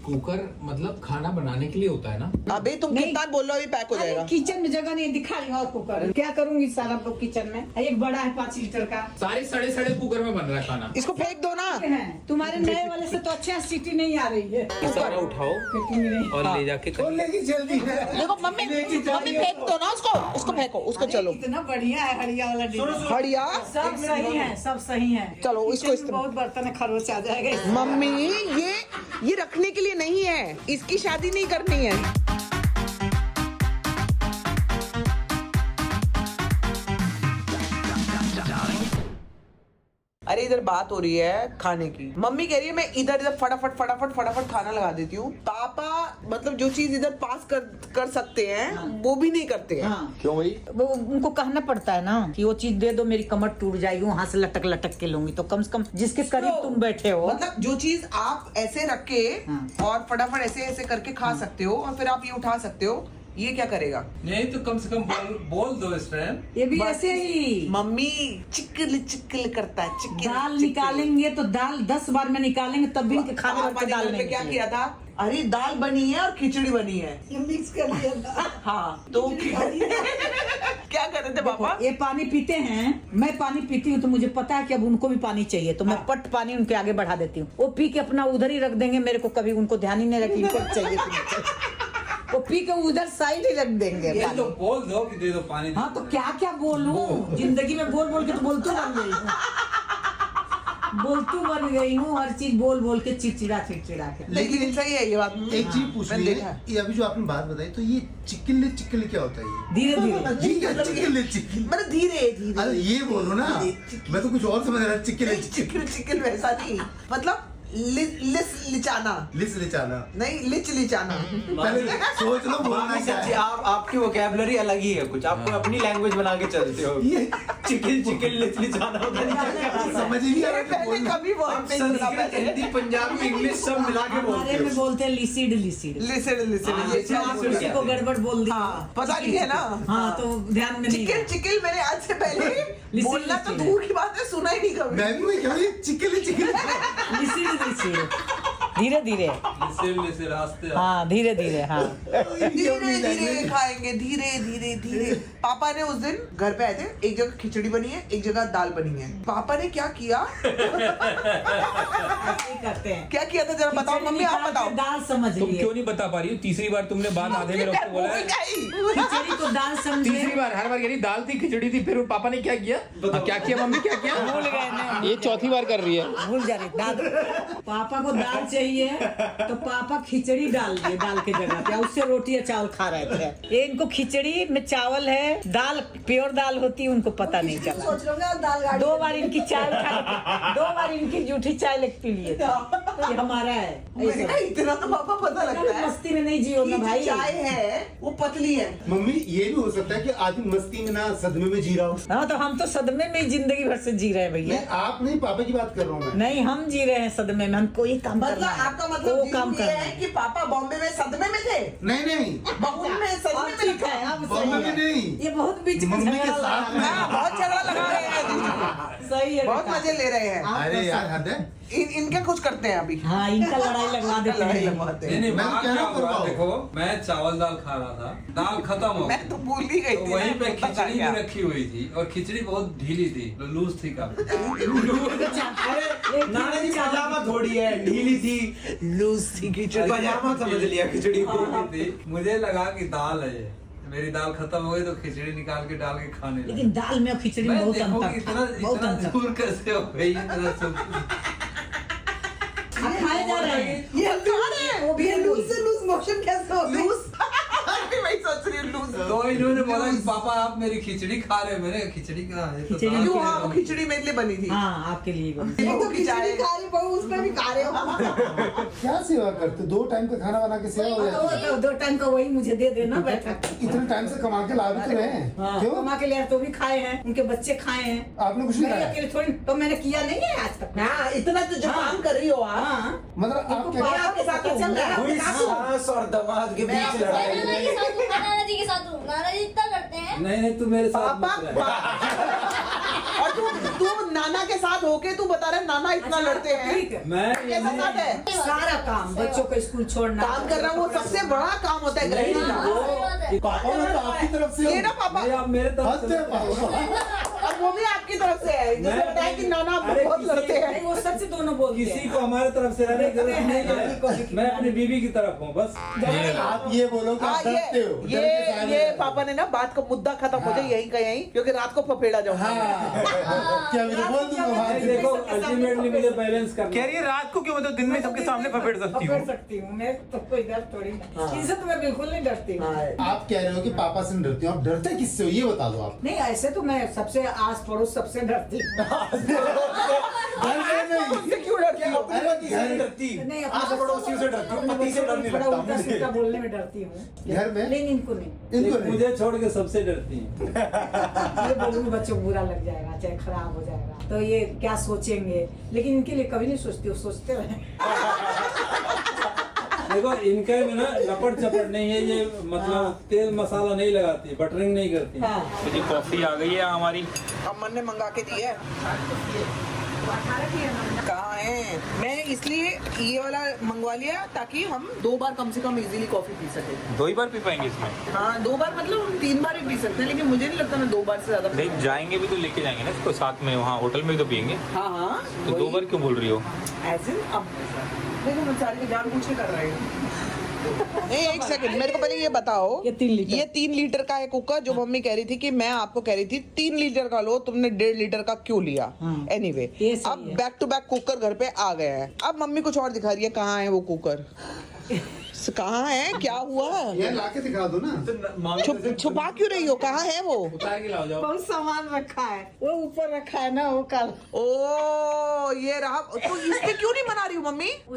Cooker मतलब खाना बनाने के लिए होता है ना। अबे तुम कितना बोल रहे हो, अभी पैक हो जाएगा। किचन में जगह नहीं, दिखा रही हूँ और कुकर क्या करूंगी सारा तो किचन में। एक बड़ा है 5 लीटर का, सारे सड़े सड़े कुकर में बन रहा है खाना। इसको फेंक दो ना। तुम्हारे नए वाले से तो अच्छा सीटी नहीं आ रही है। सारा उठाओ और ले जाके जल्दी है। देखो मम्मी फेंक दो ना उसको फेंको उसको। चलो इतना बढ़िया है हड़िया वाला डिब्बा। हड़िया सब सही है, सब सही है। चलो इसको बहुत बर्तन खरोच आ जाएगा। मम्मी ये रखने के लिए नहीं है, इसकी शादी नहीं करनी है। अरे इधर बात हो रही है खाने की। मम्मी कह रही है मैं इधर फटाफट खाना लगा देती हूँ। पापा मतलब जो चीज इधर पास कर सकते हैं वो भी नहीं करते हैं। क्यों भाई? वो उनको कहना पड़ता है ना कि वो चीज दे दो, मेरी कमर टूट जाएगी, वहाँ से लटक के लूंगी। तो कम से कम जिसके करीब तुम बैठे हो, मतलब जो चीज आप ऐसे रख के और फटाफट ऐसे करके खा सकते हो और फिर आप ये उठा सकते हो, ये क्या करेगा? नहीं तो कम से कम बोल दो इस टाइम। ये भी ऐसे ही। मम्मी चिक्कल करता है। दाल निकालेंगे तो दाल 10 बार में निकालेंगे तब भी इनके खाने पापा ने दाल घर पे नहीं क्या निकलेगी। किया था? अरे दाल बनी है और खिचड़ी बनी है, मिक्स कर दिया। हाँ तो क्या कर रहे थे पापा? ये पानी पीते हैं, मैं पानी पीती हूँ तो मुझे पता है कि अब उनको भी पानी चाहिए, तो मैं पट पानी उनके आगे बढ़ा देती हूँ। वो पी के अपना उधर ही रख देंगे, मेरे को कभी उनको ध्यान ही नहीं रखी इनको चाहिए। वो पी के उधर साइड ही रख देंगे। ये तो बोल दो कि दे दो पानी। हाँ तो क्या क्या बोलूं, जिंदगी में बोल के तो बोलतू बन गई हूँ। बोलतू बन गई हूँ, हर चीज बोल के चिड़चिड़ा के। लेकिन सही है ये बात। एक चीज पूछनी है, ये अभी जो आपने बात बताई, तो ये चिक्किल क्या होता है? धीरे धीरे जी क्या चिक्किल? मतलब धीरे अरे ये बोलो ना, मैं तो कुछ और समझ रहा। चिक्किल वैसा नहीं, मतलब लिचाना नहीं, लिचाना। पहले सोच लो बोलना क्या है। आपकी वोकैबुलरी अलग ही है कुछ, आपको अपनी लैंग्वेज बना के चलते हो। चिकिल लिचाना होता है। समझ ही नहीं आ रहा पहले बोलना। कभी बहुत नहीं सुना पहले। हिंदी पंजाबी इंग्लिश सब मिला के बोलते हमारे में हो। बोलते हैं लिसिड। लिसन ये क्या बोल किसी को रहा है? गड़बड़ बोल दी। हाँ, पता नहीं है ना। हाँ तो ध्यान में नहीं है। चिक्किल मैंने आज से पहले बोलना तो दूर की बात है, सुना ही नहीं कभी। मैं भी वही कह रही चिक्किल लिसिड धीरे धीरे। रास्ते हाँ धीरे धीरे। हाँ धीरे खाएंगे, धीरे। पापा ने उस दिन घर पे आए थे, एक जगह खिचड़ी बनी है, एक जगह दाल बनी है। पापा ने क्या किया? ऐसे ही करते हैं। क्या किया था जरा बताओ मम्मी, आप बताओ। दाल समझ तुम लिए। क्यों नहीं बता पा रही हो? तीसरी बार तुमने बात आधे में रोक के बोला है। खिचड़ी को दाल समझे। तीसरी बार, हर बार कह रही दाल थी खिचड़ी थी, फिर पापा ने क्या किया? क्या किया मम्मी, क्या किया? भूल गए ना। ये चौथी बार कर रही है। भूल जा रही दाल। पापा को दाल चाहिए तो पापा खिचड़ी डाल दिए दाल के जगह पे, उससे रोटी या चावल खा रहे थे। ये इनको खिचड़ी में चावल है, दाल प्योर दाल होती है, उनको पता नहीं चला। सोच लो ना दाल गाड़ी 2 बार इनकी चाय उठा, 2 बार इनकी जूठी चाय लेके पी लिए थे। ये हमारा है। ऐसा। इतना तो पापा पता लगता है। मस्ती में नहीं जियो ना ये भाई। जो चाय है वो पतली है। मम्मी ये भी हो सकता है कि आदमी मस्ती में ना सदमे में जी रहा हो। हाँ तो हम तो सदमे में ही जिंदगी भर से जी रहे हैं भैया। मैं आप नहीं, पापा की बात कर रहा हूँ मैं। नहीं हम जी रहे हैं सदमे में, हमको ये काम मतलब करना है। आपका मतलब वो काम ये करना है है। कि पापा बॉम्बे में सदमे में थे, नहीं बबूल में सदमे और में ठीक रखा। है, अब बॉम्बे सही में है। नहीं, ये बहुत बीच में मम्मी के झगड़ा लगा साथ में। है। हाँ, बहुत झगड़ा लगा रहे हैं। सही है बहुत बेटा। मजे ले रहे हैं। अरे यार हद है। इनके कुछ करते हैं अभी। हाँ इनका लड़ाई लगवा देते लड़ाई हैं। लगवाते नहीं हैं। नहीं मैं वहाँ क्या क्या कर रहा हुआ? हूँ? देखो मैं चावल दाल खा रहा था, दाल खत्म हो मैं गई तो भूल ही गई तो थी। वहीं पे मैं पता खिचड़ी क्या। भी रखी हुई थी और खिचड़ी बहुत ढीली थी, लूज थी काफी। नाना जी पजामा थोड़ी है, ढीली थी, लूज थी खिचड़ी। पजामा समझ लिया, खिचड़ी ढीली थी। मुझे लगा कि दाल है ये। मेरी दाल खत्म हो गई तो खिचड़ी निकाल के डाल के खाने लगा। लेकिन दाल में और खिचड़ी में मैं बहुत देखो कि अंतर इतना था, बहुत इतना अंतर। दूर कैसे हो गई इतना सब। अब खाए जा रहे हैं। ये खा रहे हैं। वो भी लूज से लूज मोशन कैसे हो गए? लूज मैं वही सोच रही हूँ लूज। तो इन्होंने बोला कि पापा आप मेरी खिचड़ी खा रहे हो। मैंने कहा, खिचड़ी कहाँ है? तो खिचड़ी दाल क्यों? की हाँ वो है। खिचड़ी मेरे लिए बनी थी। हाँ आपके लिए बनी। एक बहू तो की खिचड़ी चाय। खा रही बहू, उसमें भी खा रहे हो। क्या सेवा करते? 2 टाइम का खाना बना के सेवा हो जाती है। 2 टाइम का वही मुझे दे देना बैठा। इतने टाइम से कमा के ला भी तो रहे हैं। हाँ, क्यों? कमा के लिए तो भी खाए हैं, उनके बच्चे खाए हैं। आपने कुछ नहीं मैं खाया? अकेले थोड़ी, तो मैंने किया नहीं है आज तक। हाँ इतना तो जो काम कर रही हो आप। हाँ मतलब आप इनको क्या पापा के साथ चल रहा है। हुई सास और दामाद के मैं बीच आपको लड़ाई। नाना के साथ हूँ, मैं नाना जी के साथ हूँ। नाना जी इतना करते हैं। नहीं नहीं तू मेरे साथ पापा मत रह। और तू नाना के साथ होके तू बता रहा है नाना इतना लड़ते हैं। ठीक है। मैं कैसा साथ है? सारा काम बच्चों को स्कूल छोड़ना काम कर रहा हूँ, वो सबसे बड़ा काम होता है गृहिणी का। पापा मैं तो आपकी तरफ से ये ना पापा, नहीं, आप मेरे तरफ हंसते हैं पापा। और वो भी आपकी तरफ से है, जैसे बताया कि नाना आपको अरे बहुत किसी- लड़ते हैं। नहीं, वो सच दोनों बोलते किसी हैं। को हमारे तरफ से रहने की जरूरत नहीं है। मैं अपनी बीवी की तरफ हूँ बस। आप ये बोलो कि आप डरते हो, डर के साथ ये रहते हो। पापा ने ना बात का मुद्दा खत्म हो जाए यहीं का यहीं, क्योंकि रात को फफेड़ा जाऊंगा। क्या मैं तो बोल दूंगा वहाँ नहीं, से। देखो अल्टीमेटली मुझे बैलेंस करना कह रही है रात को क्यों, मतलब दिन में सबके सामने पकड़ सकती पकड़ हूँ। सकती हूँ मैं, तो कोई डर थोड़ी ना। इनसे तो मैं बिल्कुल नहीं डरती हूँ। आप कह रहे हो कि पापा से नहीं डरती हो, आप डरते किससे हो ये बता दो आप। नहीं, ऐसे तो मैं सबसे आस पड़ोस सबसे डरती हूँ। घर से नहीं। मुझसे क्यों डरती हो? अरे घर नहीं, आस पड़ोसियों से डरती हूँ, पति से डर नहीं थोड़ा लगता उल्टा मुझे। सीधा बोलने में डरती हूँ। घर में? नहीं, इनको नहीं। इनको नहीं। मुझे छोड़ के सबसे डरती है। ये बोलूंगी बच्चों को बुरा लग जाएगा, चाहे खराब हो जाएगा, तो ये क्या सोचेंगे, लेकिन इनके लिए कभी नहीं सोचती, वो सोचते रहे। देखो इनके में ना लपट चपट नहीं है, ये मतलब तेल मसाला नहीं लगाती, बटरिंग नहीं करती। हाँ। तो जी कॉफी आ गई है हमारी। अमन ने मंगा के दी है। कहाँ है? मैं इसलिए ये वाला मंगवा लिया ताकि हम 2 बार कम से कम इजीली कॉफी पी सके। 2 ही बार पी पाएंगे इसमें? हाँ 2 बार मतलब हम 3 बार भी पी सकते हैं, लेकिन मुझे नहीं लगता मैं 2 बार से ज्यादा। नहीं जाएंगे भी तो लेके जाएंगे ना इसको साथ में, वहाँ होटल में भी तो पियेंगे। हाँ हाँ तो 2 बार क्यों बोल रही हो? ऐसे अब देखो मैं सारी जान पूछ के कर रही हूँ। नहीं एक सेकंड, मेरे को पहले ये बताओ, ये 3 लीटर। ये 3 लीटर का है कुकर, जो मम्मी कह रही थी कि मैं आपको कह रही थी 3 लीटर का लो, तुमने 1.5 लीटर का क्यों लिया? एनीवे ये सही अब है। बैक टू बैक कुकर घर पे आ गया है। अब मम्मी कुछ और दिखा रही है, कहाँ है वो कुकर? कहाँ है, क्या हुआ? यार लाके दिखा दो ना। छुपा क्यों रही हो, कहाँ है वो? उतार के लाओ जाओ। बहुत सामान रखा है, वो ऊपर रखा है ना, वो कल ओ ये रहा। तो इसमें क्यों नहीं बना रही हो मम्मी? वो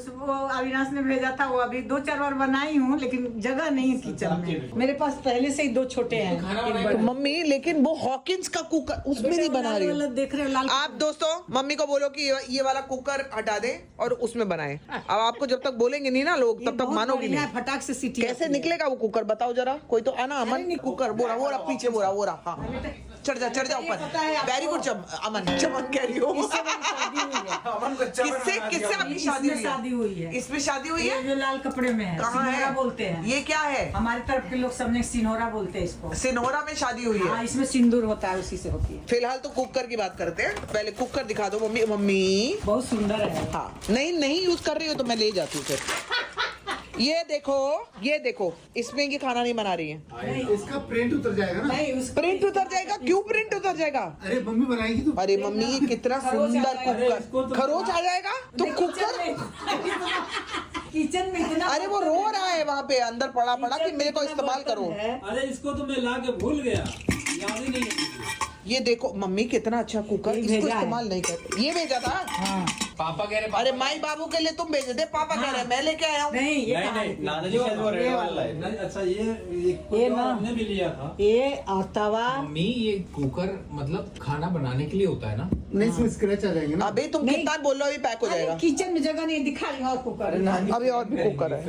अविनाश ने भेजा था, वो अभी 2-4 बार बनाई हूँ, लेकिन जगह नहीं है किचन में। मेरे पास पहले से ही 2 छोटे हैं, एक बड़ा। मम्मी लेकिन वो हॉकिंस का कुकर उसमें नहीं बना रही हो। देख रहे हो लाल? आप दोस्तों मम्मी को बोलो कि ये वाला कुकर हटा दे और उसमें बनाए। अब आपको जब तक बोलेंगे नहीं ना लोग, तब तक मानोगे नहीं। फटाक से सीटी कैसे निकलेगा वो कुकर, बताओ जरा, कोई तो आना। अमन कुकर बोरा वो रहा पीछे, बोरा वो रहा। हाँ चढ़ जा ऊपर। वेरी गुड अमन, चमन कह रही हो। किससे किससे आपकी शादी हुई है? इसमें शादी हुई है? जो लाल कपड़े में है, कहाँ है? सिनोरा बोलते हैं। ये क्या है? हमारे तरफ के लोग समझे सिनोरा बोलते हैं इसको। सिनोरा में शादी हुई हाँ, है। इसमें सिंदूर होता है, उसी से होती है। फिलहाल तो कुकर की बात करते हैं, पहले कुकर दिखा दो मम्मी। मम्मी बहुत सुंदर है। हाँ नहीं यूज कर रही हो तो मैं ले जाती हूँ फिर। ये देखो इसमें ये खाना नहीं बना रही है। इसका प्रिंट उतर जाएगा ना। नहीं, उसको प्रिंट उतर जाएगा? क्यों प्रिंट उतर जाएगा? अरे मम्मी बनाएगी तो। अरे मम्मी ये कितना सुंदर कुकर, खरोच आ जाएगा तो कुकर। किचन में इतना, अरे वो रो रहा है वहाँ पे अंदर पड़ा कि मेरे को इस्तेमाल करो। अरे इसको तो मैं ला के भूल गया, याद ही नहीं है। ये देखो मम्मी कितना अच्छा कुकर, ये इसको भेजा है। इस्तेमाल नहीं करते। ये भेजा था? हाँ। पापा कह रहे अरे माई बाबू के लिए तुम भेजे थे, पापा कह रहे हैं मैं लेके आया हूँ। नहीं, ये कहाँ है? ये वाला है। नहीं, अच्छा ये ना। हमने भी लिया था। ये और तवा। मम्मी ये कुकर मतलब खाना बनाने के लिए होता है ना? नहीं इसमें स्क्रैच आ जाएंगे ना। अभी तुम नहीं। कितना बोल रहे हो, अभी पैक हो जाएगा। किचन में जगह नहीं, दिखा रही हूँ और कुकर। अभी और भी कुकर है।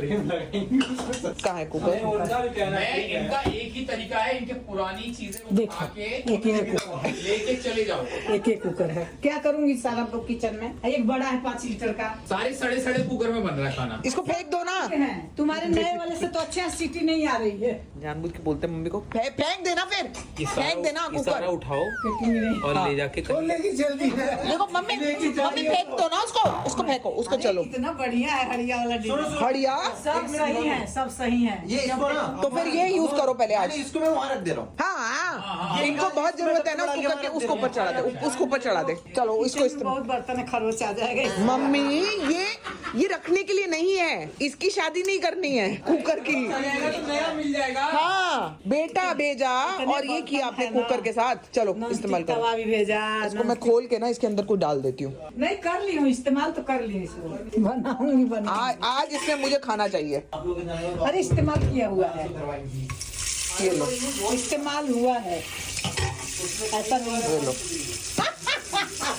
कहाँ है कुकर? नहीं, उनका भी कहना मैं ठीक है। इनका एक ही तरीका है, इनके पुरानी चीजें देखो, उठा के एक ही कुकर। लेके चले जाओ। एक कुकर है, क्या करूंगी सारा लोग किचन में। एक बड़ा है 5 लीटर का सारे सड़े सड़े कुकर में बन रहा है खाना। इसको फेंक दो ना। है। तुम्हारे नए वाले से तो अच्छा सीटी नहीं आ रही है। जानबूझ के बोलते हैं मम्मी को, फेंक देना फिर, फेंक देना ये सारा कुकर। उठाओ क्योंकि नहीं। और ले जाके लेगी जल्दी है। देखो मम्मी फेंक दो ना उसको फेंको, उसको चलो। इतना बढ़िया है हड़िया वाला डिब्बा। हड़िया सब सही है, सब सही है। ये इसको ना। तो फिर ये यूज करो पहले आज। इसको मैं वहाँ रख दे रहा हूँ। हाँ इनको बहुत जरूरत है ना कुकर के, उसको ऊपर चढ़ा दे, उसको ऊपर चढ़ा दे। चलो इसको इस्तेमाल। बहुत बर्तन है, खरोच आ जाएगा इसमें। मम्मी ये रखने के लिए नहीं है, इसकी शादी नहीं करनी है कुकर की। तो नया मिल जाएगा। हाँ बेटा भेजा और ये किया आपने कुकर के साथ। चलो इस्तेमाल करो। तवा भी भेजा। इसको मैं खोल के ना इसके अंदर कुछ डाल देती हूँ। नहीं कर ली हूँ, इस्तेमाल तो कर ली हूँ इसको। बनाऊंगी आज इसमें मुझे खाना चाहिए। अरे इस्तेमाल किया हुआ है, ये लो इस्तेमाल हुआ है, ऐसा नहीं ये लो।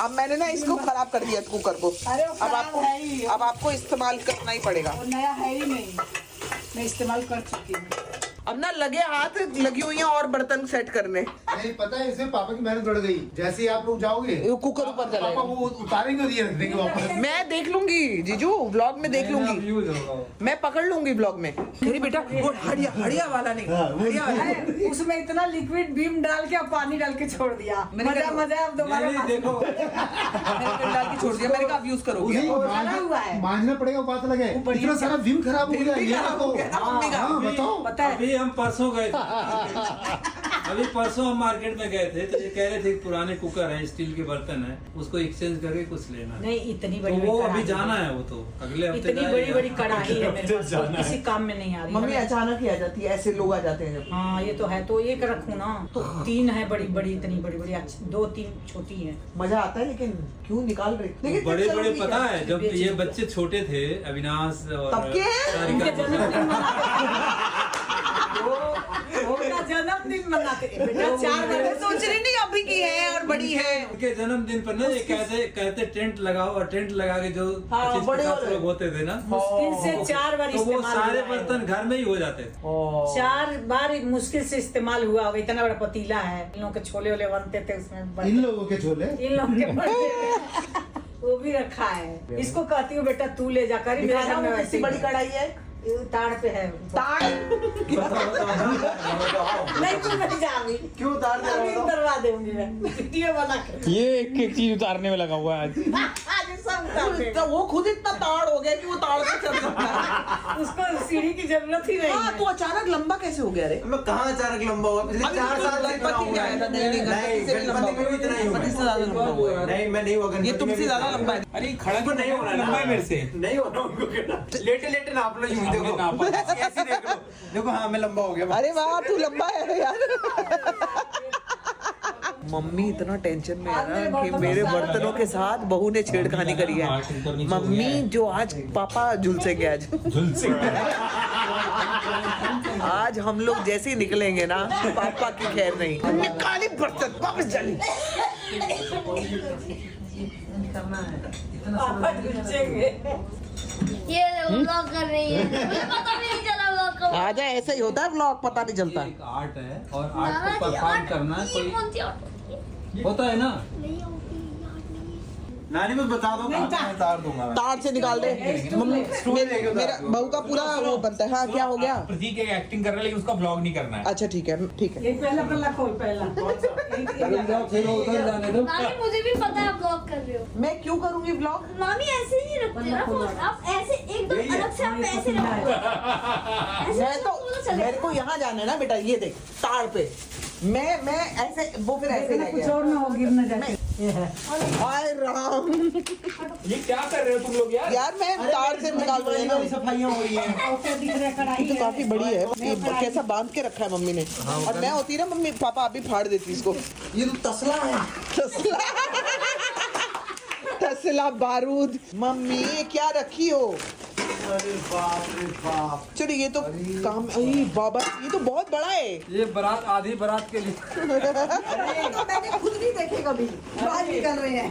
अब मैंने ना इसको खराब कर दिया कुकर को। अरे वो अब खराब है ही। अब आपको इस्तेमाल करना ही पड़ेगा। वो नया है ही नहीं, मैं इस्तेमाल कर चुकी हूँ। अब ना लगे हाथ लगी हुई हैं और बर्तन सेट करने। नहीं पता है इसमें पापा की मेहनत बढ़ गई। जैसे ही आप लोग जाओगे ये कुकर ऊपर पापा चलेगा। वो उतारेंगे और ये रख देंगे वापस। मैं देख लूंगी जीजू, व्लॉग में देख लूंगी, यूज होगा वो। मैं पकड़ लूंगी व्लॉग में। मेरी बेटा वो हड़िया हड़िया वाला नहीं, हड़िया वाला। अरे, उसमें इतना लिक्विड बीम डाल के और पानी डाल के छोड़ दिया। मजा मजा अब दोबारा नहीं, देखो मैंने डाल के छोड़ दिया, मैंने कहा अब यूज करोगे। उसी को डाला हुआ है। मांझना पड़ेगा, बात लगे। बढ़िया इतना सारा विम खराब हो गया, भी ये खराब हो देखो। गया ना मम्मी का। हाँ, बताओ। पता है अभी हम परसों गए थे अभी परसों हम मार्केट में गए थे तो ये कह रहे थे कि पुराने कुकर हैं, स्टील के बर्तन हैं, उसको एक्सचेंज करके कुछ लेना है। नहीं इतनी तो बड़ी वो बड़ी अभी कढ़ाई जाना है, वो तो अगले हफ्ते इतनी जाएगा। बड़ी बड़ी कढ़ाई है मेरे पास, वो किसी काम में नहीं आ रही। मम्मी अचानक ही आ जाती है, ऐसे लोग आ जाते हैं जब। हाँ ये तो है, तो एक रखूं ना, तो 3 है बड़ी बड़ी, इतनी बड़ी बड़ी, 2-3 छोटी है। मजा आता है लेकिन क्यों निकाल रही? लेकिन बड़े चलो बड़े ठीक पता है। है जब ये बच्चे छोटे थे, अविनाश और तब के हैं? उनके सारिका, जन्मदिन उनका जन्मदिन मनाते बेटा 4 मैं बजे सोच रही नहीं अभी की है और बड़ी है। उनके जन्मदिन पर ना ये कहते टेंट लगाओ, और टेंट लगा के जो हाँ, 25-50 बड़े वाले। लोग होते थे ना, मुश्किल से 4 बार तो वो इस्तेमाल सारे हुआ है। बर्तन घर में ही हो जाते थे। 4 बार मुश्किल से इस्तेमाल हुआ होगा, इतना बड़ा पतीला है। इन लोगों के छोले वोले बनते थे उसमें, इन लोगों के छोले इन लोगों के बनते थे। वो भी रखा है। इसको कहती हूँ बेटा तू ले जाकर, मेरे घर में वैसे कितनी बड़ी कढ़ाई है? ताड़ पे है। ताड़ नहीं तू नहीं जा अभी, क्यों उतार दे अभी रहा हो? उतरवा दूंगी मैं वीडियो बना के। ये एक एक चीज उतारने में लगा हुआ है आज। आज सब उतार देंगे। तो वो खुद इतना ताड़ हो गया कि वो ताड़ पे चल सकता है। उसको सीढ़ी की जरूरत ही नहीं हाँ, है। तू अचानक लंबा कैसे हो गया रे? मैं कहाँ अचानक लंबा हुआ? पिछले अभी 4 तो साल से गणपति में आया था, नहीं, गणपति से भी लंबा गणपति में भी इतना ही गणपति से ज्यादा लंबा हुआ है। नहीं, मैं नहीं हुआ गणपति ये में तुमसे भी ज्यादा इतना लंबा है। अरे खड़ा उनको नहीं हो रहा है लंबा है मेरे से। नहीं हो रहा उनको कहना। लेटे लेटे नाप लो यूं देखो, ऐसे देख लो, देखो हाँ मैं लंबा हो गया। अरे वाह तू लंबा है यार। मम्मी इतना टेंशन में है ना कि मेरे बर्तनों के साथ बहू ने छेड़खानी करी है। मम्मी जो आज पापा झुलसेंगे आज। आज हम लोग जैसे ही निकलेंगे ना, पापा की खैर नहीं। निकाली बर्तन वापस जाली। पापा ढूंढेंगे। ये व्लॉग कर रही है, मुझे पता भी नहीं चला व्लॉग का। आजा, ऐसा ही होता है व्लॉग, पता नहीं चलता। एक आर्ट है और आर्ट नाना को जी, परफॉर्म आर्ट- करना ये कोई कौन सी आर्ट होती है? होता है ना। नहीं होती, आर्ट नहीं है। नानी मैं बता दो कहाँ मैं उतार दूंगा मैं। तार से निकाल दे। मम्मी मेरा बहू का पूरा वो बनता है। हाँ क्या हो गया? प्रतीक एक एक्टिंग कर रहा है लेकिन उसका ब्लॉग नहीं करना है। अच्छा ठीक है ठीक है। ये पहला पल्ला खोल पहला। उधर जाने दो। मामी मुझे भी पता है आप व्लॉग कर रहे हो। मैं क्यों करूंगी व्लॉग? मामी ऐसे ही रखते ना फोन, आप ऐसे एकदम अलग से आप ऐसे रखो। ऐसे मैं सबको तो पता चलेगा। मेरे को यहाँ जाना है ना बेटा, ये देख ताड़ पे। मैं ऐसे, वो फिर ऐसे रह कुछ गया। और ना हो, गिर न जाए। हाय राम ये क्या कर रहे हो तुम लोग यार? यार मैं ताड़ से निकाल रही हूँ ना। सफाइयाँ हो रही हैं। और क्या दिख रहा है कढ़ाई ये तो काफी बड़ी है। ये कैसा बांध के रखा है मम्मी ने। और मैं होती ना मम्मी, पापा अभी फाड़ देती इसको। ये तो तसला है। तसला बारूद। मम्मी ये क्या रखी हो? अरे बाप रे बाप। चलिए ये तो काम, अरे बाबा ये तो बहुत बड़ा है। ये बारात, आधी बारात के लिए। मैंने खुद नहीं देखे कभी, आज निकल रहे हैं।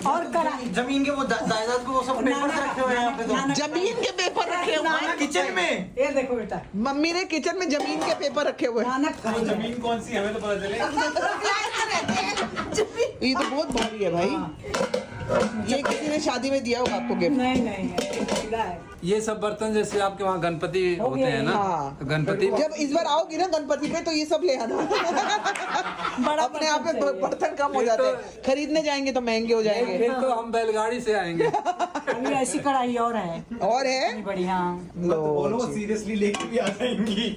और कढ़ाई जमीन के वो जायदाद को वो सब पेपर रखे हुए हैं यहाँ पे तो। जमीन के पेपर रखे हुए हैं। किचन में ये देखो बेटा, मम्मी ने किचन में जमीन के पेपर रखे हुए हैं। नानक खाई है। जमीन कौन सी हमें तो पता चले। ये तो बहुत भारी है भाई। ये किसी ने शादी में दिया होगा आपको गिफ्ट। नहीं नहीं सीधा है। ये सब बर्तन जैसे आपके वहाँ गणपति हो होते गया हैं ना, हाँ। तो गणपति जब इस बार आओगी ना गणपति पे तो ये सब ले आना। बड़ा अपने आप में बर्तन चाहिए। बर्तन कम हो फिर जाते तो- हैं। खरीदने जाएंगे तो महंगे हो जाएंगे। फिर तो हम बैलगाड़ी से आएंगे। अभी ऐसी कढ़ाई और है, और है इतनी बढ़िया। लो बोलो सीरियसली लेके भी आ जाएंगी।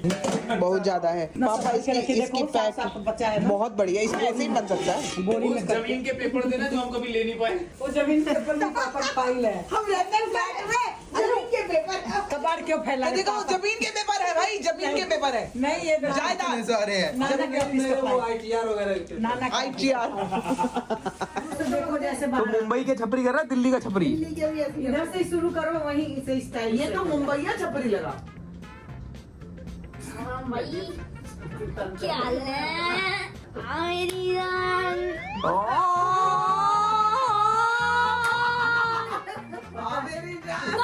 बहुत ज्यादा है पापा। इसकी पैक बचा है ना, बहुत बढ़िया। इसमें ऐसे ही बन सकता है। बोरी में उस जमीन के पेपर देना जो हम कभी ले नहीं पाए। वो जमीन के ऊपर भी पापा फाइल है। हम लंदन फ्लैट में जमीन के पेपर है। कबाड़ क्यों फैला है देखो पापा? जमीन के पेपर है भाई, जमीन के पेपर है। नहीं ये जायदाद सारे हैं। नाना के ऑफिस का वो फाइल। ITR वगैरह। नाना का ITR। तो देखो जैसे तो बाहर मुंबई के छपरी कर रहा है, दिल्ली का छपरी। इधर से शुरू करो, वहीं से स्टाइल। ये तो मुंबईया छपरी लगा। हाँ भाई, क्या हाल है? हाँ मेरी जान।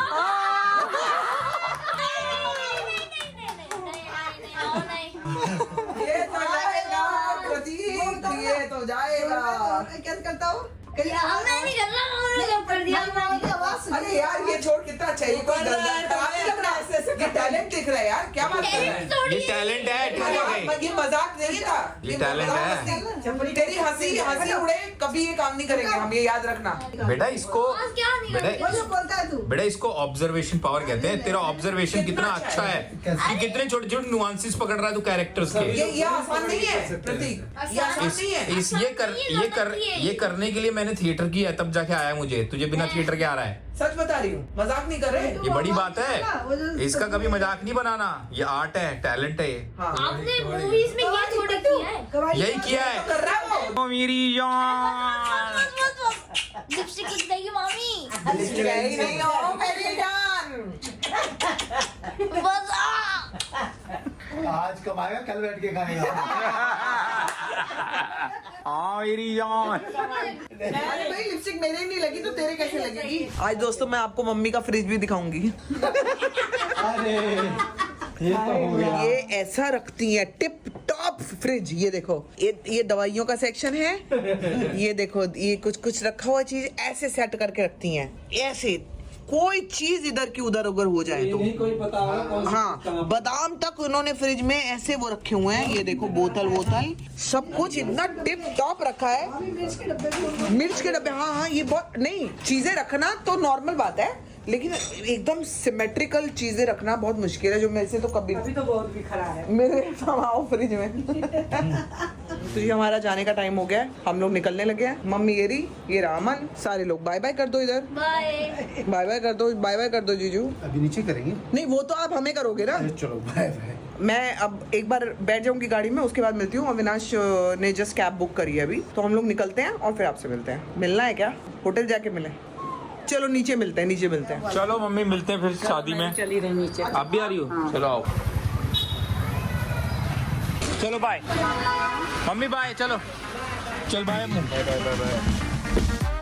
जाएगा। कैसे करता हूँ? यार मैं नहीं कर रहा, उन्होंने कर दिया। अरे यार ये छोड़ कितना चाहिए कोई लग रहा है ये टैलेंट दिख रहा है यार, क्या बात कर रहा है? ये टैलेंट है, ठीक है। ये मजाक नहीं था, ये talent मजाक है। नहीं। तेरी हंसी उड़े कभी ये काम नहीं करेंगे हम, ये याद रखना। बेटा इसको आज क्या नहीं बेटा जो बोलता है तू। बेटा इसको ऑब्जर्वेशन पावर कहते हैं। तेरा ऑब्जर्वेशन कितना अच्छा है कि कितने छोटे छोटे नुआंसेस पकड़ रहा है तू कैरेक्टर्स के। ये आसान नहीं है प्रतीक, ये आसान नहीं है। ये करने के लिए मैंने थिएटर किया तब जाके आया मुझे। तुझे बिना थिएटर के आ रहा है। सच बता रही हूँ, मजाक नहीं कर रहे। ये बड़ी बात है, इसका कभी मजाक नहीं बनाना। ये आर्ट है, टैलेंट है ये। हाँ आपने मूवीज में ये थोड़ा किया है। यही किया है। कर रहा है वो। मेरी जान लिपस्टिक लिख देगी मामी। यही नहीं हो मेरी जान। बस आज कमाएगा, कल बैठ के खाएगा। मेरी जान। अरे भाई लिपस्टिक मेरे नहीं लगी तो तेरे कैसे लगेगी? आज दोस्तों मैं आपको मम्मी का फ्रिज भी दिखाऊंगी। अरे ये तो हो गया। ये ऐसा रखती है टिप टॉप फ्रिज। ये देखो, ये दवाइयों का सेक्शन है। ये देखो, ये कुछ रखा हुआ चीज ऐसे सेट करके रखती हैं, ऐसे कोई चीज इधर की उधर उधर हो जाए तो। नहीं कोई पता होगा कौन सी हाँ, बादाम तक उन्होंने फ्रिज में ऐसे वो रखे हुए हैं। ये देखो बोतल सब कुछ इतना टिप टॉप रखा है। मिर्च के डब्बे, हाँ ये बहुत नहीं, चीजें रखना तो नॉर्मल बात है, लेकिन एकदम सिमेट्रिकल चीजें रखना बहुत मुश्किल है, जो मेरे से तो कभी तो बहुत भी खरा है। मेरे आओ फ्रिज में। तो ये हमारा जाने का टाइम हो गया है, हम लोग निकलने लगे हैं। मम्मी ये रामन, सारे लोग बाय बाय कर दो इधर। बाय। बाय बाय कर दो जीजू। अभी नीचे करेंगे। नहीं वो तो आप हमें करोगे ना। चलो बाय बाय। मैं अब एक बार बैठ जाऊंगी गाड़ी में, उसके बाद मिलती हूँ। अविनाश ने जस्ट कैब बुक करी है अभी, तो हम लोग निकलते हैं और फिर आपसे मिलते हैं। मिलना है क्या? होटल जाके मिले? चलो नीचे मिलते हैं। चलो मम्मी मिलते हैं फिर शादी में। चली रही नीचे। आप भी आ रही हो? चलो आओ। चलो बाय मम्मी, बाय। चलो चल bye. Bye bye bye bye.